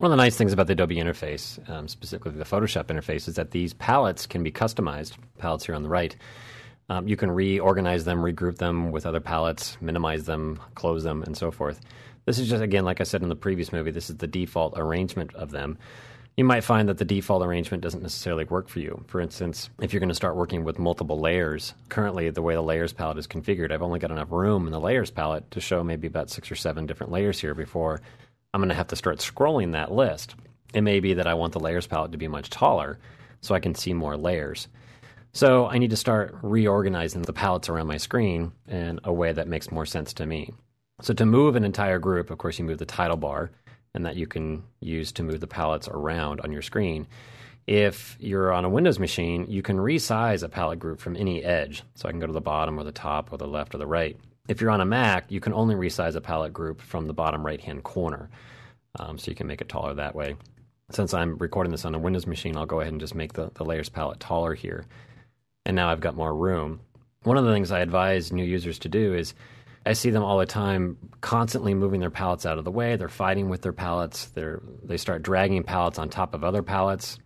One of the nice things about the Adobe interface, specifically the Photoshop interface, is that these palettes can be customized, palettes here on the right. You can reorganize them, regroup them with other palettes, minimize them, close them, and so forth. This is just, again, like I said in the previous movie, this is the default arrangement of them. You might find that the default arrangement doesn't necessarily work for you. For instance, if you're going to start working with multiple layers, currently the way the layers palette is configured, I've only got enough room in the layers palette to show maybe about 6 or 7 different layers here before I'm going to have to start scrolling that list. It may be that I want the layers palette to be much taller so I can see more layers. So I need to start reorganizing the palettes around my screen in a way that makes more sense to me. So to move an entire group, of course, you move the title bar, and that you can use to move the palettes around on your screen. If you're on a Windows machine, you can resize a palette group from any edge. So I can go to the bottom or the top or the left or the right. If you're on a Mac, you can only resize a palette group from the bottom right-hand corner. So you can make it taller that way. Since I'm recording this on a Windows machine, I'll go ahead and just make the layers palette taller here. And now I've got more room. One of the things I advise new users to do is I see them all the time constantly moving their palettes out of the way. They're fighting with their palettes. They start dragging palettes on top of other palettes,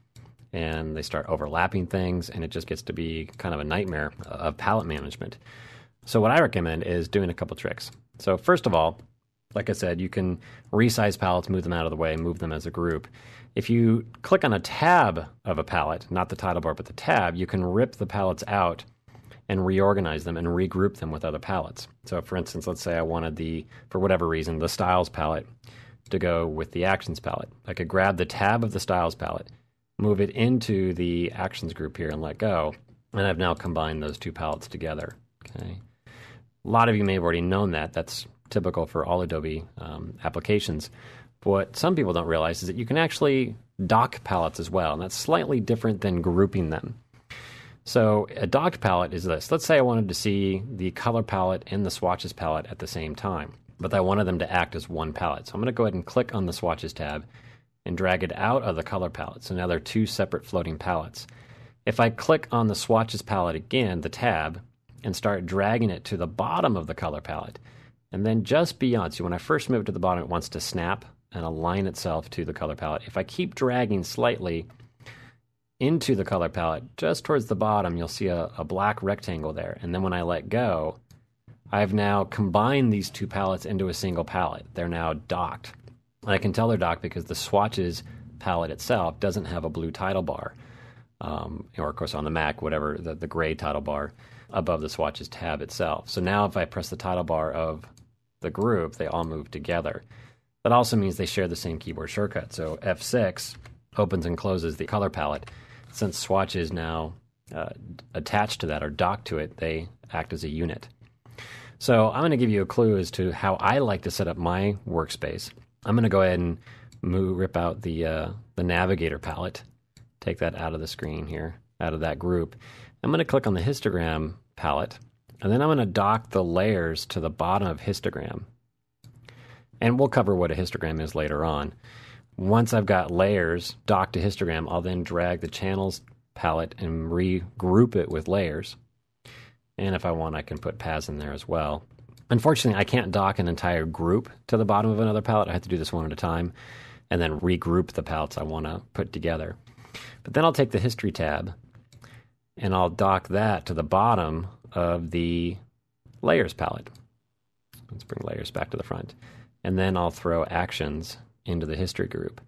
and they start overlapping things, and it just gets to be kind of a nightmare of palette management. So what I recommend is doing a couple tricks. So first of all, like I said, you can resize palettes, move them out of the way, move them as a group. If you click on a tab of a palette, not the title bar, but the tab, you can rip the palettes out and reorganize them and regroup them with other palettes. So for instance, let's say I wanted for whatever reason, the Styles palette to go with the Actions palette. I could grab the tab of the Styles palette, move it into the Actions group here and let go, and I've now combined those two palettes together. Okay. A lot of you may have already known that. That's typical for all Adobe applications. But what some people don't realize is that you can actually dock palettes as well, and that's slightly different than grouping them. So a docked palette is this. Let's say I wanted to see the color palette and the swatches palette at the same time, but I wanted them to act as one palette. So I'm going to go ahead and click on the swatches tab and drag it out of the color palette. So now they're two separate floating palettes. If I click on the swatches palette again, the tab, and start dragging it to the bottom of the color palette, and then just beyond, so when I first move it to the bottom, it wants to snap and align itself to the color palette. If I keep dragging slightly into the color palette, just towards the bottom, you'll see a black rectangle there. And then when I let go, I've now combined these two palettes into a single palette. They're now docked. And I can tell they're docked because the swatches palette itself doesn't have a blue title bar. Or of course on the Mac, whatever, the gray title bar above the swatches tab itself. So now if I press the title bar of the group, they all move together. That also means they share the same keyboard shortcut. So F6 opens and closes the color palette. Since swatch is now attached to that or docked to it, they act as a unit. So I'm going to give you a clue as to how I like to set up my workspace. I'm going to go ahead and rip out the Navigator palette, take that out of the screen here, out of that group. I'm going to click on the histogram palette, and then I'm going to dock the layers to the bottom of histogram. And we'll cover what a histogram is later on. Once I've got layers docked to histogram, I'll then drag the channels palette and regroup it with layers. And if I want, I can put paths in there as well. Unfortunately, I can't dock an entire group to the bottom of another palette. I have to do this one at a time and then regroup the palettes I want to put together. But then I'll take the History tab and I'll dock that to the bottom of the Layers palette. Let's bring Layers back to the front. And then I'll throw Actions into the History group.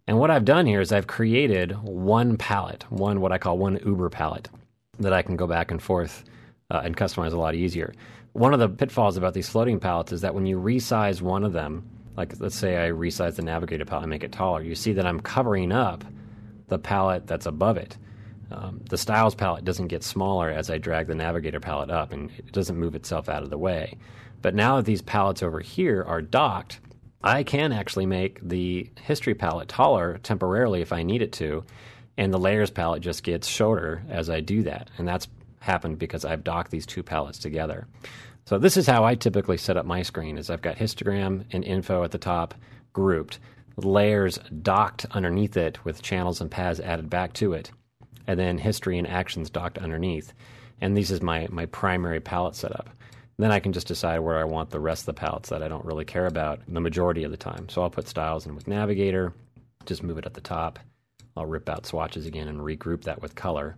And what I've done here is I've created one palette, what I call one Uber palette, that I can go back and forth and customize a lot easier. One of the pitfalls about these floating palettes is that when you resize one of them, like let's say I resize the Navigator palette and make it taller, you see that I'm covering up the palette that's above it. The Styles palette doesn't get smaller as I drag the Navigator palette up, and it doesn't move itself out of the way. But now that these palettes over here are docked, I can actually make the History palette taller temporarily if I need it to, and the Layers palette just gets shorter as I do that. And that's happened because I've docked these two palettes together. So this is how I typically set up my screen, is I've got histogram and info at the top grouped, layers docked underneath it with channels and paths added back to it, and then history and actions docked underneath. And this is my primary palette setup. Then I can just decide where I want the rest of the palettes that I don't really care about the majority of the time. So I'll put styles in with Navigator, just move it at the top. I'll rip out swatches again and regroup that with color.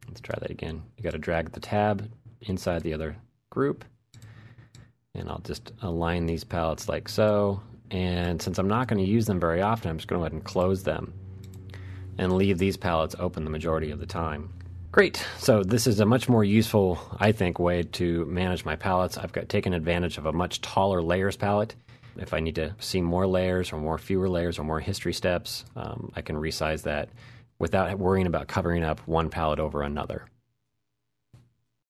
Let's try that again. You got to drag the tab inside the other group. And I'll just align these palettes like so. And since I'm not going to use them very often, I'm just going to go ahead and close them and leave these palettes open the majority of the time. Great. So this is a much more useful, I think, way to manage my palettes. I've taken advantage of a much taller layers palette. If I need to see more layers or fewer layers or more history steps, I can resize that without worrying about covering up one palette over another.